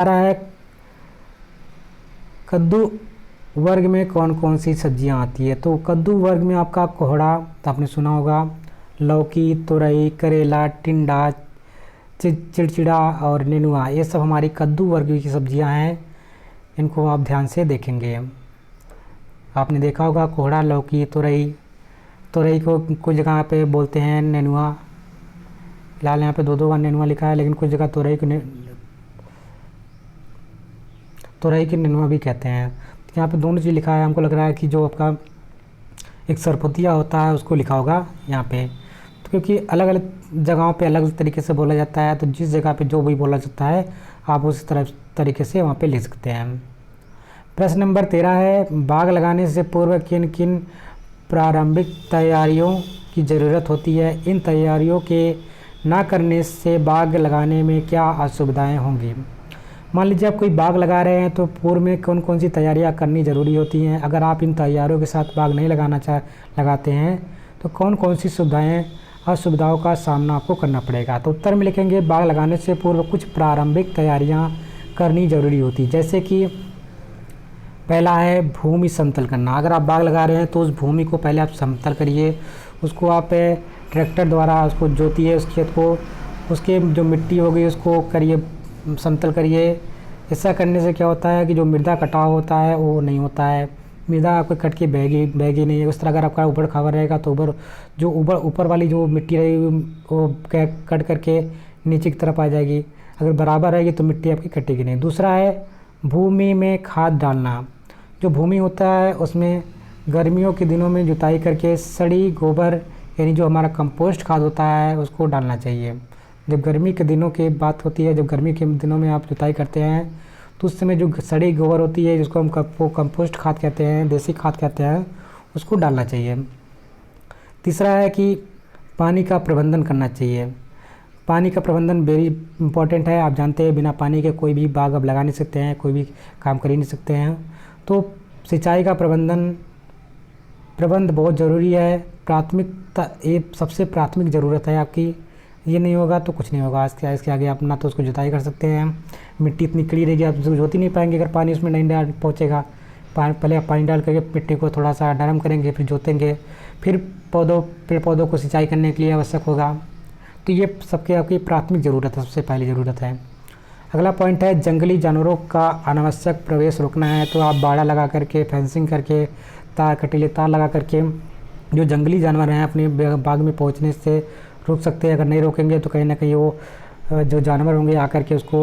आ रहा है कद्दू वर्ग में कौन कौन सी सब्जियां आती है। तो कद्दू वर्ग में आपका कोहड़ा, तो आपने सुना होगा, लौकी, तुरई, करेला, टिंडा, चिड़चिड़ा और नेनुआ, ये सब हमारी कद्दू वर्ग की सब्जियां हैं। इनको आप ध्यान से देखेंगे। आपने देखा होगा कोहड़ा, लौकी, तुरई। तुरई को कुछ जगह पे बोलते हैं नेनुआ। फिलहाल यहाँ पे दो बार नेनुआ लिखा है, लेकिन कुछ जगह तुरई की नेनुआ भी कहते हैं। यहाँ पे दोनों चीज़ लिखा है। हमको लग रहा है कि जो आपका एक सरपतिया होता है उसको लिखा होगा यहाँ पे, तो क्योंकि अलग अलग जगहों पे अलग अलग तरीके से बोला जाता है, तो जिस जगह पे जो भी बोला जाता है आप उस तरीके से वहाँ पे लिख सकते हैं। प्रश्न नंबर 13 है, बाग लगाने से पूर्व किन किन प्रारंभिक तैयारियों की ज़रूरत होती है। इन तैयारियों के ना करने से बाग लगाने में क्या असुविधाएं होंगी। मान लीजिए आप कोई बाग लगा रहे हैं, तो पूर्व में कौन कौन सी तैयारियां करनी ज़रूरी होती हैं। अगर आप इन तैयारियों के साथ बाग नहीं लगाते हैं तो कौन कौन सी असुविधाओं का सामना आपको करना पड़ेगा। तो उत्तर में लिखेंगे, बाग लगाने से पूर्व कुछ प्रारंभिक तैयारियां करनी ज़रूरी होती, जैसे कि पहला है भूमि समतल करना। अगर आप बाग लगा रहे हैं तो उस भूमि को पहले आप समतल करिए, उसको आप ट्रैक्टर द्वारा उसको जोतिए, उस खेत को, उसके जो मिट्टी होगी उसको करिए, समतल करिए। ऐसा करने से क्या होता है कि जो मृदा कटाव होता है वो नहीं होता है, मृदा आपको कट के बहेगी नहीं है। उस तरह अगर आपका ऊबड़ खाबड़ रहेगा तो ऊपर वाली जो मिट्टी रहेगी वो कट करके नीचे की तरफ आ जाएगी। अगर बराबर रहेगी तो मिट्टी आपकी कटेगी नहीं। दूसरा है भूमि में खाद डालना। जो भूमि होता है उसमें गर्मियों के दिनों में जुताई करके सड़ी गोबर, यानी जो हमारा कंपोस्ट खाद होता है, उसको डालना चाहिए। जब गर्मी के दिनों की बात होती है, जब गर्मी के दिनों में आप जुताई करते हैं तो उस समय जो सड़ी गोबर होती है, जिसको हम कंपोस्ट खाद कहते हैं, देसी खाद कहते हैं, उसको डालना चाहिए। तीसरा है कि पानी का प्रबंधन करना चाहिए। पानी का प्रबंधन वेरी इंपॉर्टेंट है। आप जानते हैं बिना पानी के कोई भी बाग अब लगा नहीं सकते हैं, कोई भी काम कर ही नहीं सकते हैं। तो सिंचाई का प्रबंध बहुत ज़रूरी है। प्राथमिकता, ये सबसे प्राथमिक ज़रूरत है आपकी। ये नहीं होगा तो कुछ नहीं होगा। इसके आगे आप ना तो उसको जुताई कर सकते हैं, मिट्टी इतनी कड़ी रहेगी आप जोत ही नहीं पाएंगे अगर पानी उसमें नहीं पहुँचेगा। पहले आप पानी डाल करके मिट्टी को थोड़ा सा नरम करेंगे, फिर जोतेंगे, फिर पेड़ पौधों को सिंचाई करने के लिए आवश्यक होगा। तो ये सबके आपकी प्राथमिक ज़रूरत है, सबसे पहली ज़रूरत है। अगला पॉइंट है जंगली जानवरों का अनावश्यक प्रवेश रोकना है। तो आप बाड़ा लगा करके, फेंसिंग करके, कटीले तार लगा करके जो जंगली जानवर हैं अपने बाग में पहुंचने से रोक सकते हैं। अगर नहीं रोकेंगे तो कहीं ना कहीं वो जो जानवर होंगे आकर के उसको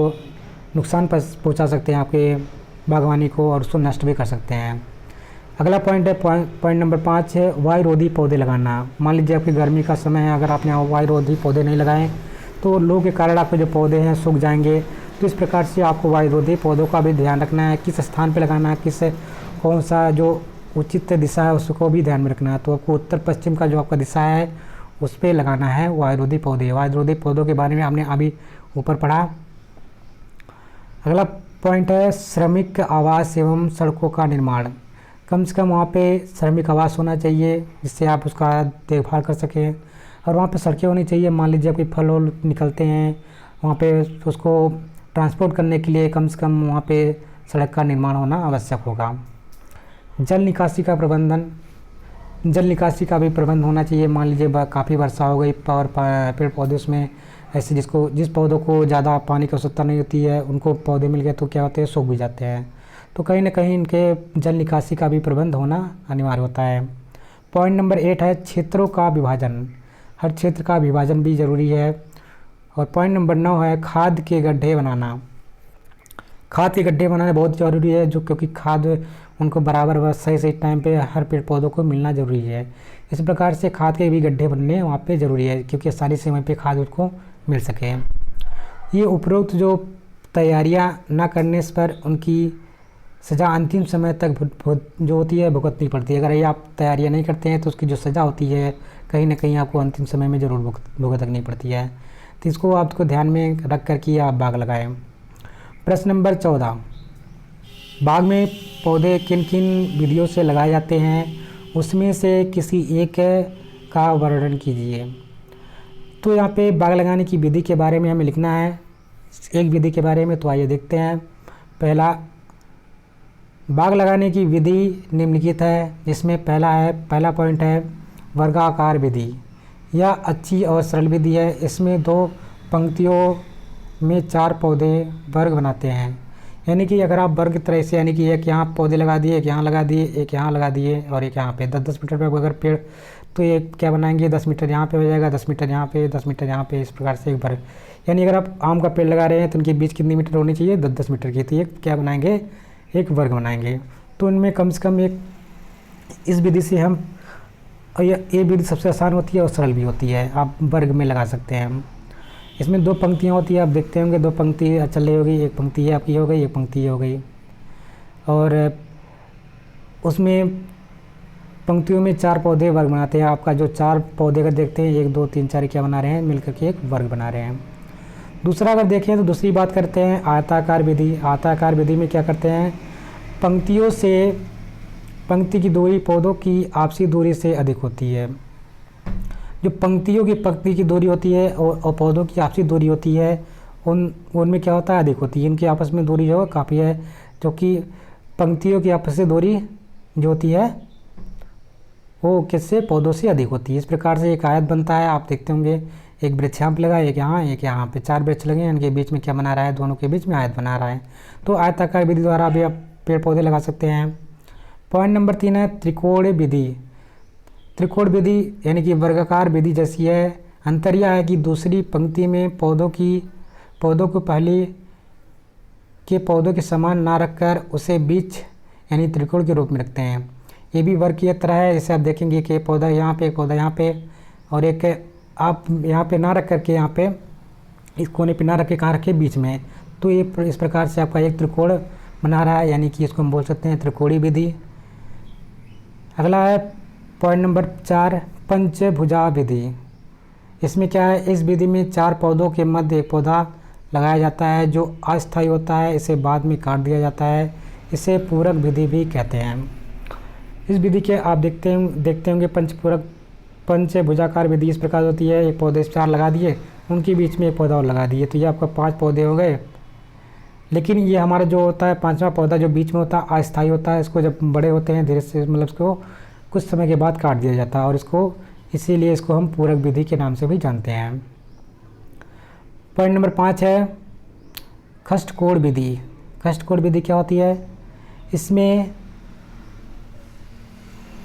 नुकसान पहुंचा सकते हैं आपके बागवानी को, और उसको नष्ट भी कर सकते हैं। अगला पॉइंट है पॉइंट नंबर 5 है वायुरोधी पौधे लगाना। मान लीजिए आपकी गर्मी का समय है, अगर आपने वायुरोधी पौधे नहीं लगाएं तो लू के कारण आपके जो पौधे हैं सूख जाएंगे। तो इस प्रकार से आपको वायुरोधी पौधों का भी ध्यान रखना है, किस स्थान पर लगाना है, कौन सा जो उचित दिशा है उसको भी ध्यान में रखना है। तो आपको उत्तर पश्चिम का जो आपका दिशा है उस पर लगाना है वायुरोधी पौधे। वायुरोधी पौधों के बारे में हमने अभी ऊपर पढ़ा। अगला पॉइंट है श्रमिक आवास एवं सड़कों का निर्माण। कम से कम वहाँ पे श्रमिक आवास होना चाहिए जिससे आप उसका देखभाल कर सकें, और वहाँ पे सड़कें होनी चाहिए। मान लीजिए कोई फल वल निकलते हैं वहाँ पे, उसको ट्रांसपोर्ट करने के लिए कम से कम वहाँ पे सड़क का निर्माण होना आवश्यक होगा। जल निकासी का प्रबंधन, जल निकासी का भी प्रबंध होना चाहिए। मान लीजिए काफ़ी वर्षा हो गई और पेड़ पौधे उसमें ऐसे जिस पौधों को ज़्यादा पानी की आवश्यकता नहीं होती है उनको पौधे मिल गए तो क्या होते हैं, सूख भी जाते हैं। तो कहीं ना कहीं इनके जल निकासी का भी प्रबंध होना अनिवार्य होता है। पॉइंट नंबर 8 है क्षेत्रों का विभाजन। हर क्षेत्र का विभाजन भी ज़रूरी है। और पॉइंट नंबर 9 है खाद के गड्ढे बनाना। खाद के गड्ढे बनाना बहुत ज़रूरी है, जो क्योंकि खाद उनको बराबर सही टाइम पे हर पेड़ पौधों को मिलना ज़रूरी है। इस प्रकार से खाद के भी गड्ढे बनने वहाँ पे ज़रूरी है, क्योंकि आसानी से वहीं पे खाद उसको मिल सके। ये उपरोक्त जो तैयारियाँ ना करने पर उनकी सज़ा अंतिम समय तक जो होती है भुगतनी पड़ती है। अगर ये आप तैयारियाँ नहीं करते हैं तो उसकी जो सज़ा होती है कहीं ना कहीं आपको अंतिम समय में ज़रूर भुगतनी पड़ती है। तो इसको आपको ध्यान में रख कर के आप बाग लगाएं। प्रश्न नंबर 14, बाग में पौधे किन किन विधियों से लगाए जाते हैं, उसमें से किसी एक का वर्णन कीजिए। तो यहाँ पे बाग लगाने की विधि के बारे में हमें लिखना है। एक विधि के बारे में, तो आइए देखते हैं। पहला, बाग लगाने की विधि निम्नलिखित है, जिसमें पहला पॉइंट है वर्गाकार विधि। यह अच्छी और सरल विधि है। इसमें 2 पंक्तियों में 4 पौधे वर्ग बनाते हैं। यानी कि अगर आप वर्ग की तरह से, यानी कि एक यहाँ पौधे लगा दिए, एक यहाँ लगा दिए, एक यहाँ लगा दिए और एक यहाँ पे 10-10 मीटर पे अगर पेड़, तो ये क्या बनाएंगे, 10 मीटर यहाँ पे हो जाएगा, 10 मीटर यहाँ पे, 10 मीटर यहाँ पे, इस प्रकार से एक वर्ग। यानी अगर आप आम का पेड़ लगा रहे हैं तो उनके बीच कितनी मीटर होनी चाहिए, 10-10 मीटर की। तो ये क्या बनाएंगे, एक वर्ग बनाएंगे। तो इनमें कम से कम एक, इस विधि से हम, ये विधि सबसे आसान होती है और सरल भी होती है, आप वर्ग में लगा सकते हैं। इसमें 2 पंक्तियाँ होती है, आप देखते होंगे 2 पंक्ति चल रही होगी, एक पंक्ति ये आपकी हो गई, एक पंक्ति ये हो गई, और उसमें पंक्तियों में 4 पौधे वर्ग बनाते हैं। आपका जो 4 पौधे का देखते हैं, 1 2 3 4 क्या बना रहे हैं, मिलकर के एक वर्ग बना रहे हैं। दूसरा अगर देखें तो दूसरी बात करते हैं आयताकार विधि। आयताकार विधि में क्या करते हैं, पंक्तियों से, पंक्ति की दूरी पौधों की आपसी दूरी से अधिक होती है। जो पंक्ति की दूरी होती है और पौधों की आपसी दूरी होती है, उनमें क्या होता है, अधिक होती है। इनकी आपस में दूरी जो काफ़ी है, जो कि पंक्तियों की आपस में दूरी जो होती है वो किससे, पौधों से अधिक होती है। इस प्रकार से एक आयत बनता है। आप देखते होंगे एक वृक्ष यहाँ पे लगा, एक यहाँ पे 4 वृक्ष लगे हैं, इनके बीच में क्या बना रहा है, दोनों के बीच में आयत बना रहा है। तो आयताकार विधि द्वारा भी आप पेड़ पौधे लगा सकते हैं। पॉइंट नंबर 3 है त्रिकोण विधि। त्रिकोण विधि यानी कि वर्गाकार विधि जैसी है। अंतर यह है कि दूसरी पंक्ति में पौधों को पहले के पौधों के समान ना रखकर उसे बीच यानी त्रिकोण के रूप में रखते हैं। ये भी वर्ग की तरह है। जैसे आप देखेंगे कि पौधा यहाँ पे, एक पौधा यहाँ पे, और एक आप यहाँ पे ना रख करके, यहाँ पे इस कोने पे ना रख के कहाँ रखे, बीच में। तो ये इस प्रकार से आपका एक त्रिकोण बना रहा है, यानी कि इसको हम बोल सकते हैं त्रिकोणीय विधि। अगला है पॉइंट नंबर 4 पंचभुजा विधि। इसमें क्या है, इस विधि में 4 पौधों के मध्य एक पौधा लगाया जाता है जो अस्थायी होता है, इसे बाद में काट दिया जाता है। इसे पूरक विधि भी कहते हैं। इस विधि के आप देखते होंगे पंचभुजाकार विधि इस प्रकार होती है। एक पौधे 4 लगा दिए, उनके बीच में एक पौधा और लगा दिए, तो ये आपका 5 पौधे हो गए। लेकिन ये हमारा जो होता है 5वां पौधा जो बीच में होता है अस्थायी होता है। इसको जब बड़े होते हैं धीरे से, मतलब इसको कुछ समय के बाद काट दिया जाता है, और इसीलिए इसको हम पूरक विधि के नाम से भी जानते हैं। पॉइंट नंबर 5 है षटकोण विधि। षटकोण विधि क्या होती है, इसमें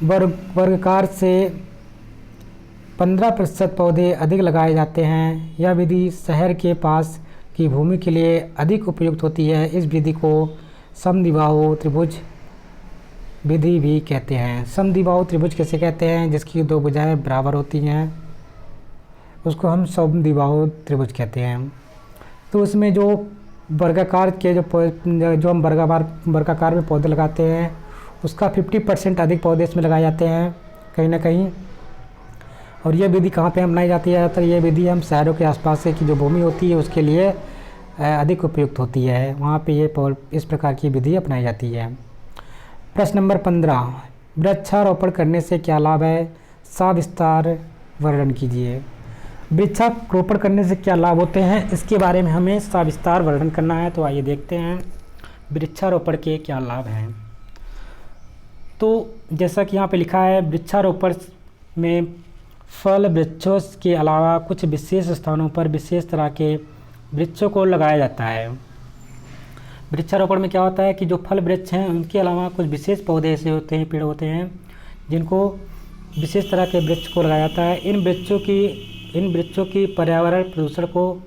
वर्गाकार से 15% पौधे अधिक लगाए जाते हैं। यह विधि शहर के पास की भूमि के लिए अधिक उपयुक्त होती है। इस विधि को समद्विबाहु त्रिभुज विधि भी कहते हैं। समद्विबाहु त्रिभुज कैसे कहते हैं, जिसकी 2 भुजाएं बराबर होती हैं, उसको हम समद्विबाहु त्रिभुज कहते हैं। तो उसमें जो वर्गाकार के जो हम वर्गाकार में पौधे लगाते हैं, उसका 50% अधिक पौधे इसमें लगाए जाते हैं कहीं ना कहीं। और ये विधि कहाँ पे हम बनाई जाती है, ज़्यादातर ये विधि हम शहरों के आसपास से की जो भूमि होती है उसके लिए अधिक उपयुक्त होती है, वहाँ पे ये इस प्रकार की विधि अपनाई जाती है। प्रश्न नंबर 15, वृक्षारोपण करने से क्या लाभ है, सविस्तार वर्णन कीजिए। वृक्षारोपण करने से क्या लाभ होते हैं, इसके बारे में हमें सविस्तार वर्णन करना है। तो आइए देखते हैं वृक्षारोपण के क्या लाभ हैं। तो जैसा कि यहाँ पे लिखा है, वृक्षारोपण में फल वृक्षों के अलावा कुछ विशेष स्थानों पर विशेष तरह के वृक्षों को लगाया जाता है। वृक्षारोपण में क्या होता है कि जो फल वृक्ष हैं उनके अलावा कुछ विशेष पौधे ऐसे होते हैं, पेड़ होते हैं, जिनको विशेष तरह के वृक्ष को लगाया जाता है। इन वृक्षों की पर्यावरण प्रदूषण को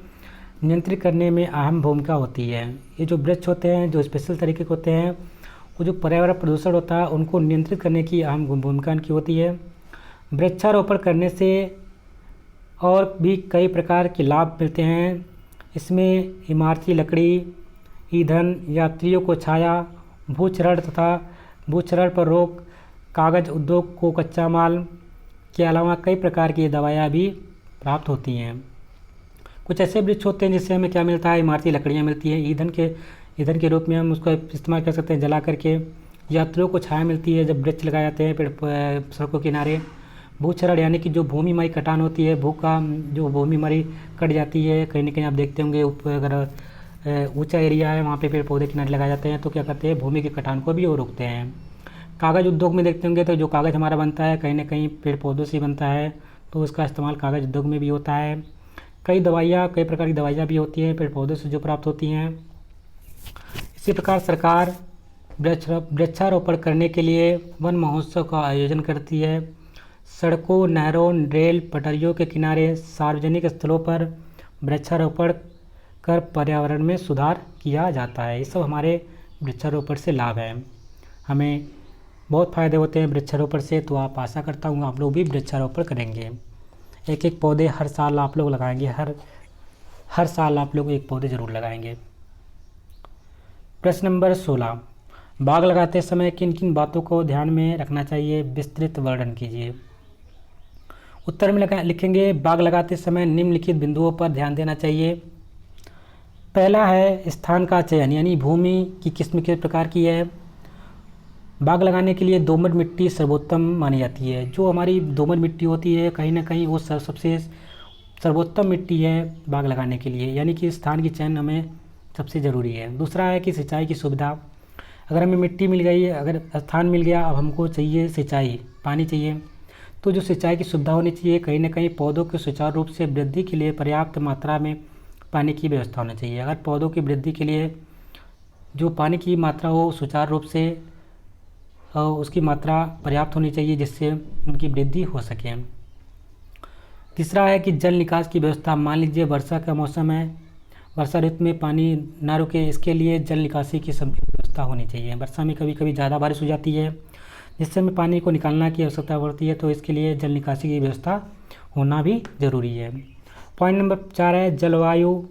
नियंत्रित करने में अहम भूमिका होती है। ये जो वृक्ष होते हैं, जो स्पेशल तरीके के होते हैं, वो जो पर्यावरण प्रदूषण होता है उनको नियंत्रित करने की अहम भूमिका इनकी होती है। वृक्षारोपण करने से और भी कई प्रकार के लाभ मिलते हैं। इसमें इमारती लकड़ी, ईंधन, यात्रियों को छाया, भूक्षरण तथा भूक्षरण पर रोक, कागज़ उद्योग को कच्चा माल के अलावा कई प्रकार की दवाइयाँ भी प्राप्त होती हैं। कुछ ऐसे वृक्ष होते हैं जिससे हमें क्या मिलता है, इमारती लकड़ियाँ मिलती हैं, ईंधन के रूप में हम उसका इस्तेमाल कर सकते हैं जला करके। यात्रियों को छाया मिलती है जब वृक्ष लगाए जाते हैं पेड़ सड़कों के किनारे। भूक्षरण यानी कि जो भूमिमय कटान होती है, जो भूमिमय कट जाती है, कहीं ना कहीं आप देखते होंगे अगर ऊंचा एरिया है वहाँ पे पेड़ पौधे किनारे लगाए जाते हैं, तो क्या करते हैं, भूमि के कटान को भी वो रोकते हैं। कागज़ उद्योग में देखते होंगे तो जो कागज़ हमारा बनता है कहीं ना कहीं पेड़ पौधों से बनता है, तो उसका इस्तेमाल कागज़ उद्योग में भी होता है। कई प्रकार की दवाइयाँ भी होती हैं पेड़ पौधों से जो प्राप्त होती हैं। इसी प्रकार सरकार वृक्षारोपण करने के लिए वन महोत्सव का आयोजन करती है। सड़कों, नहरों, रेल पटरियों के किनारे, सार्वजनिक स्थलों पर वृक्षारोपण कर पर्यावरण में सुधार किया जाता है। ये सब हमारे वृक्षारोपण से लाभ है, हमें बहुत फ़ायदे होते हैं वृक्षारोपण से। तो आप आशा करता हूँ आप लोग भी वृक्षारोपण करेंगे, एक एक पौधे हर साल आप लोग लगाएंगे, हर साल आप लोग एक पौधे ज़रूर लगाएंगे। प्रश्न नंबर 16, बाग लगाते समय किन किन बातों को ध्यान में रखना चाहिए, विस्तृत वर्णन कीजिए। उत्तर में लिखेंगे, बाग लगाते समय निम्नलिखित बिंदुओं पर ध्यान देना चाहिए। पहला है स्थान का चयन, यानी भूमि की किस्म किस प्रकार की है। बाग लगाने के लिए दोमट मिट्टी सर्वोत्तम मानी जाती है। जो हमारी दोमट मिट्टी होती है कहीं ना कहीं वो सबसे सर्वोत्तम मिट्टी है बाग लगाने के लिए, यानी कि स्थान की चयन हमें सबसे ज़रूरी है। दूसरा है कि सिंचाई की सुविधा, अगर हमें मिट्टी मिल गई, अगर स्थान मिल गया, अब हमको चाहिए सिंचाई, पानी चाहिए, तो जो सिंचाई की सुविधा होनी चाहिए, कहीं ना कहीं पौधों के सुचारू रूप से वृद्धि के लिए पर्याप्त मात्रा में पानी की व्यवस्था होनी चाहिए। अगर पौधों की वृद्धि के लिए जो पानी की मात्रा हो सुचारू रूप से उसकी मात्रा पर्याप्त होनी चाहिए जिससे उनकी वृद्धि हो सके। तीसरा है कि जल निकास की व्यवस्था, मान लीजिए वर्षा का मौसम है, वर्षा ऋतु में पानी ना रुके, इसके लिए जल निकासी की समुचित व्यवस्था होनी चाहिए। वर्षा में कभी कभी ज़्यादा बारिश हो जाती है जिससे हमें पानी को निकालना की आवश्यकता पड़ती है, तो इसके लिए जल निकासी की व्यवस्था होना भी ज़रूरी है। पॉइंट नंबर 4 है जलवायु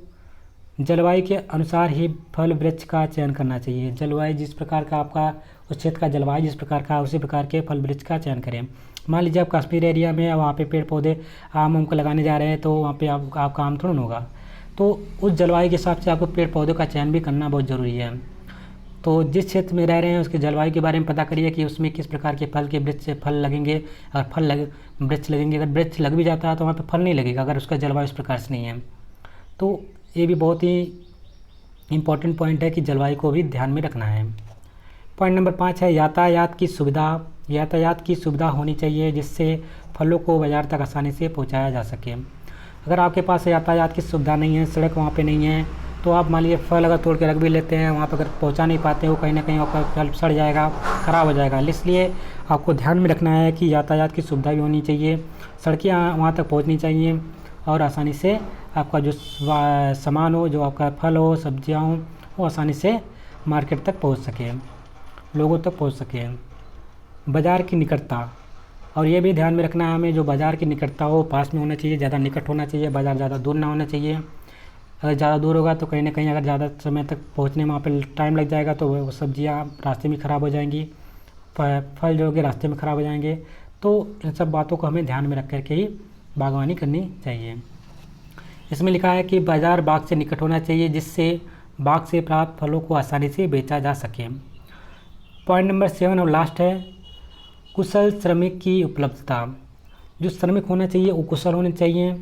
के अनुसार ही फल वृक्ष का चयन करना चाहिए। जलवायु जिस प्रकार का आपका उस क्षेत्र का जलवायु जिस प्रकार का उसी प्रकार के फल वृक्ष का चयन करें। मान लीजिए आप कश्मीर एरिया में वहाँ पे पेड़ पौधे आम को लगाने जा रहे हैं, तो वहाँ पे आपका आम थोड़ा होगा, तो उस जलवायु के हिसाब से आपको पेड़ पौधों का चयन भी करना बहुत ज़रूरी है। तो जिस क्षेत्र में रह रहे हैं उसके जलवायु के बारे में पता करिए कि उसमें किस प्रकार के फल के फल लगेंगे। अगर वृक्ष लगेंगे, अगर वृक्ष लग भी जाता है तो वहाँ पे फल नहीं लगेगा अगर उसका जलवायु इस प्रकार से नहीं है। तो ये भी बहुत ही इम्पोर्टेंट पॉइंट है कि जलवायु को भी ध्यान में रखना है। पॉइंट नंबर 5 है यातायात की सुविधा होनी चाहिए जिससे फलों को बाज़ार तक आसानी से पहुँचाया जा सके। अगर आपके पास यातायात की सुविधा नहीं है, सड़क वहाँ पे नहीं है, तो आप मान लीजिए फल अगर तोड़ के रख भी लेते हैं, वहाँ पर अगर पहुँचा नहीं पाते हो, कहीं ना कहीं आपका फल सड़ जाएगा, ख़राब हो जाएगा। इसलिए आपको ध्यान में रखना है कि यातायात की सुविधा भी होनी चाहिए, सड़कें वहाँ तक पहुँचनी चाहिए और आसानी से आपका जो सामान हो, जो आपका फल हो, सब्जियाँ हो, वो आसानी से मार्केट तक पहुँच सके, लोगों तक पहुँच सके। बाज़ार की निकटता, और ये भी ध्यान में रखना है हमें, जो बाज़ार की निकटता हो पास में होना चाहिए, ज़्यादा निकट होना चाहिए, बाज़ार ज़्यादा दूर ना होना चाहिए। अगर ज़्यादा दूर होगा तो कहीं ना कहीं अगर ज़्यादा समय तक पहुंचने में वहाँ पर टाइम लग जाएगा तो वो सब्जियाँ रास्ते में ख़राब हो जाएंगी, फल जो होंगे रास्ते में ख़राब हो जाएंगे। तो इन सब बातों को हमें ध्यान में रख करके ही बागवानी करनी चाहिए। इसमें लिखा है कि बाज़ार बाग से निकट होना चाहिए जिससे बाग से प्राप्त फलों को आसानी से बेचा जा सके। पॉइंट नंबर 7 और लास्ट है कुशल श्रमिक की उपलब्धता। जो श्रमिक होना चाहिए वो कुशल होने चाहिए।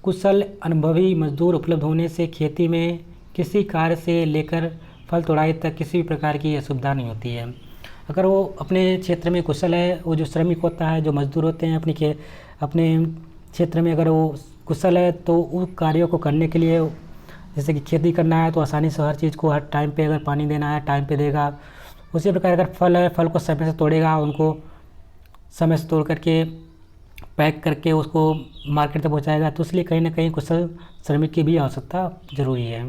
कुशल अनुभवी मजदूर उपलब्ध होने से खेती में किसी कार्य से लेकर फल तोड़ाई तक किसी भी प्रकार की असुविधा नहीं होती है। अगर वो अपने क्षेत्र में कुशल है, वो जो श्रमिक होता है, जो मजदूर होते हैं अपने क्षेत्र में अगर वो कुशल है तो उन कार्यों को करने के लिए, जैसे कि खेती करना है तो आसानी से हर चीज़ को हर टाइम पे अगर पानी देना है टाइम पे देगा। उसी प्रकार अगर फल है, फल को समय से तोड़ेगा, उनको समय से तोड़ करके पैक करके उसको मार्केट तक पहुंचाएगा। तो इसलिए कहीं ना कहीं कुशल श्रमिक की भी आवश्यकता ज़रूरी है।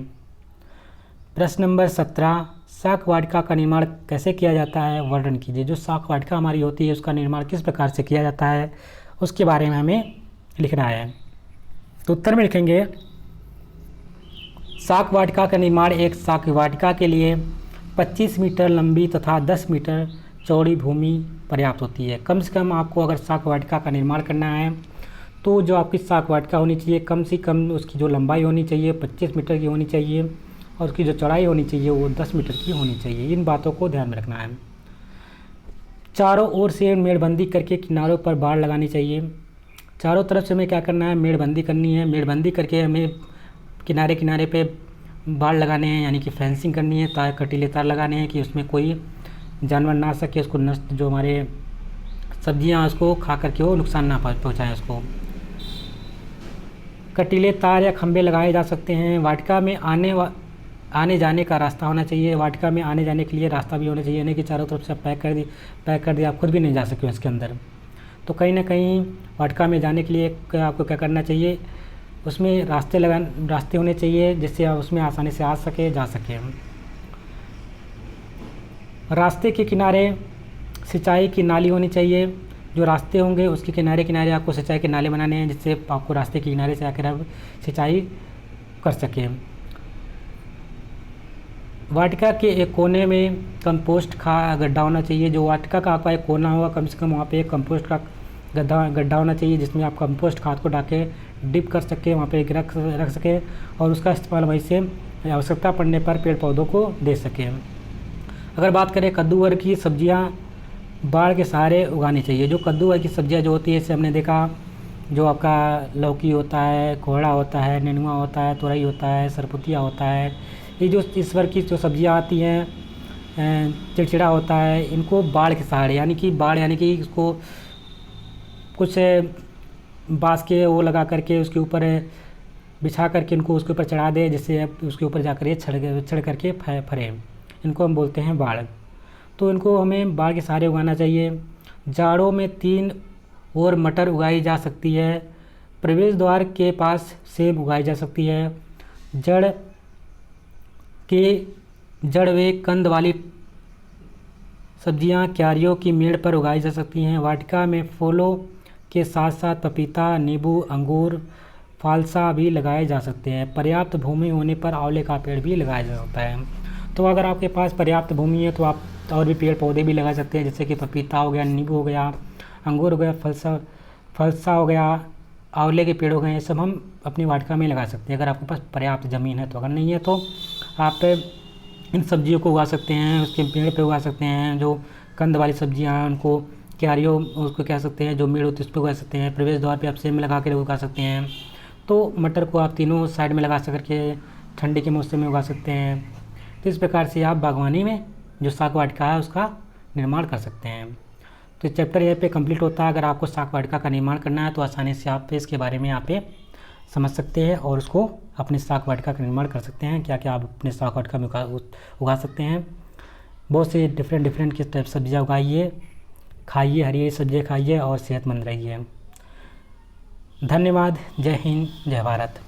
प्रश्न नंबर 17, शाक वाटिका का निर्माण कैसे किया जाता है, वर्णन कीजिए। जो शाक वाटिका हमारी होती है उसका निर्माण किस प्रकार से किया जाता है उसके बारे में हमें लिखना है। तो उत्तर में लिखेंगे शाक वाटिका का निर्माण एक शाक वाटिका के लिए 25 मीटर लंबी तथा 10 मीटर चौड़ी भूमि पर्याप्त होती है। कम से कम आपको अगर शाक वाटिका का निर्माण करना है तो जो आपकी शाक वाटिका होनी चाहिए कम से कम उसकी जो लंबाई होनी चाहिए 25 मीटर की होनी चाहिए और उसकी जो चौड़ाई होनी चाहिए वो 10 मीटर की होनी चाहिए। इन बातों को ध्यान में रखना है। चारों ओर से मेड़बंदी करके किनारों पर बाड़ लगानी चाहिए। चारों तरफ से हमें क्या करना है, मेड़बंदी करनी है। मेड़बंदी करके हमें किनारे किनारे पे बाड़ लगाने हैं, यानी कि फेंसिंग करनी है, तार कटीले तार लगाने हैं कि उसमें कोई जानवर ना आ सके, उसको नष्ट जो हमारे सब्जियां उसको खा करके वो नुकसान ना पहुँचाएँ उसको। कटीले तार या खंभे लगाए जा सकते हैं। वाटिका में आने जाने का रास्ता होना चाहिए। वाटिका में आने जाने के लिए रास्ता भी होना चाहिए, यानी कि चारों तरफ से आप पैक कर दिया, आप खुद भी नहीं जा सकते इसके अंदर। तो कहीं ना कहीं वाटिका में जाने के लिए आपको क्या करना चाहिए, उसमें रास्ते होने चाहिए जिससे आप उसमें आसानी से आ सके जा सके। रास्ते के किनारे सिंचाई की नाली होनी चाहिए। जो रास्ते होंगे उसके किनारे किनारे आपको सिंचाई के नाले बनाने हैं, जिससे आपको रास्ते के किनारे से आकर आप सिंचाई कर सकें। वाटिका के एक कोने में कंपोस्ट का गड्ढा होना चाहिए। जो वाटिका का आपका एक कोना होगा, कम से कम वहाँ पे एक कंपोस्ट का गड्ढा होना चाहिए, जिसमें आप कंपोस्ट खाद को डाल के डिप कर सकें, वहाँ पे रख सकें और उसका इस्तेमाल वहीं से आवश्यकता पड़ने पर पेड़ पौधों को दे सकें। अगर बात करें कद्दू वर्ग की सब्जियाँ बाढ़ के सहारे उगानी चाहिए। जो कद्दू वर्ग की सब्जियाँ जो होती है, इससे हमने देखा जो आपका लौकी होता है, कोहड़ा होता है, नेनुआ होता है, तुरई होता है, सरपुतिया होता है, ये जो इस वर्ग की जो सब्जियाँ आती हैं, चिड़चिड़ा होता है, इनको बाढ़ के सहारे यानी कि इसको कुछ बाँस के वो लगा करके उसके ऊपर बिछा करके इनको उसके ऊपर चढ़ा दे, जिससे उसके ऊपर जाकर ये चढ़ करके फरे, इनको हम बोलते हैं बाढ़। तो इनको हमें बाढ़ के सहारे उगाना चाहिए। जाड़ों में 3 और मटर उगाई जा सकती है। प्रवेश द्वार के पास सेब उगाई जा सकती है। जड़ व कंद वाली सब्जियां क्यारियों की मेड़ पर उगाई जा सकती हैं। वाटिका में फलों के साथ साथ पपीता, नींबू, अंगूर, फालसा भी लगाए जा सकते हैं। पर्याप्त भूमि होने पर आंवले का पेड़ भी लगाया जा सकता है। तो अगर आपके पास पर्याप्त भूमि है तो आप और भी पेड़ पौधे भी लगा सकते हैं, जैसे कि पपीता हो गया, नींबू हो गया, अंगूर हो गया, फलसा हो गया, आंवले के पेड़ हो गए, ये सब हम अपनी वाटिका में लगा सकते हैं अगर आपके पास पर्याप्त ज़मीन है तो। अगर नहीं है तो आप इन सब्जियों को उगा सकते हैं, उसके पेड़ पे उगा सकते हैं। जो कंद वाली सब्जियां हैं उनको क्यारियों उसको कह सकते हैं, जो मेड़ होती है उस पर उगा सकते हैं। प्रवेश द्वार पे आप सेम लगा कर उगा सकते हैं। तो मटर को आप तीनों साइड में लगा करके ठंडी के मौसम में उगा सकते हैं। तो इस प्रकार से आप बागवानी में जो साग वाटिका है उसका निर्माण कर सकते हैं। तो चैप्टर यहाँ पे कंप्लीट होता है। अगर आपको साग वाटिका का निर्माण करना है तो आसानी से आप इसके बारे में यहाँ पे समझ सकते हैं और उसको अपने साग वाटिका का निर्माण कर सकते हैं। क्या क्या आप अपने साग वाटिका में उगा सकते हैं। बहुत से डिफरेंट किस टाइप सब्जियाँ उगाइए, खाइए, हरी सब्जियाँ खाइए और सेहतमंद रहिए। धन्यवाद। जय हिंद, जय भारत।